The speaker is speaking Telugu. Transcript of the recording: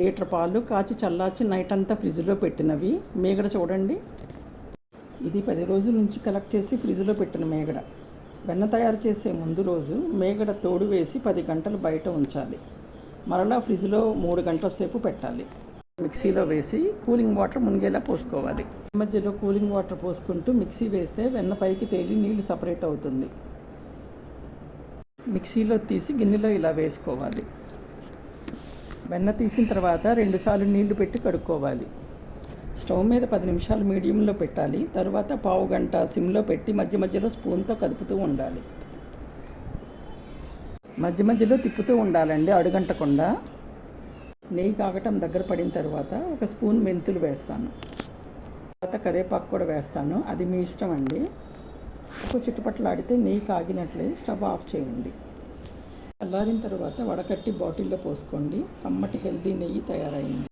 లీటర్ పాలు కాచి చల్లార్చి నైట్ అంతా ఫ్రిడ్జ్లో పెట్టినవి. మేగడ చూడండి, ఇది 10 రోజుల నుంచి కలెక్ట్ చేసి ఫ్రిడ్జ్లో పెట్టిన మేగడ. వెన్న తయారు చేసే ముందు రోజు మేగడ తోడు వేసి 10 గంటలు బయట ఉంచాలి. మరలా ఫ్రిడ్జ్లో 3 గంటల సేపు పెట్టాలి. మిక్సీలో వేసి కూలింగ్ వాటర్ మునిగేలా పోసుకోవాలి. మధ్యలో కూలింగ్ వాటర్ పోసుకుంటూ మిక్సీ వేస్తే వెన్న పైకి తేలి నీళ్ళు సపరేట్ అవుతుంది. మిక్సీలో తీసి గిన్నెలో ఇలా వేసుకోవాలి. వెన్న తీసిన తర్వాత 2 సార్లు నీళ్లు పెట్టి కడుక్కోవాలి. స్టవ్ మీద 10 నిమిషాలు మీడియంలో పెట్టాలి. తర్వాత పావు గంట సిమ్లో పెట్టి మధ్య మధ్యలో స్పూన్తో కదుపుతూ ఉండాలి. మధ్య మధ్యలో తిప్పుతూ ఉండాలండి, అడుగంటకుండా. నెయ్యి కాగటం దగ్గర పడిన తర్వాత 1 స్పూన్ మెంతులు వేస్తాను. తర్వాత కరివేపాకు కూడా వేస్తాను, అది మీ ఇష్టం అండి. ఒక చుట్టుపట్లాడితే నెయ్యి కాగినట్లే స్టవ్ ఆఫ్ చేయండి. చల్లారిన తర్వాత వడకట్టి బాటిల్లో పోసుకోండి. కమ్మటి హెల్దీ నెయ్యి తయారైంది.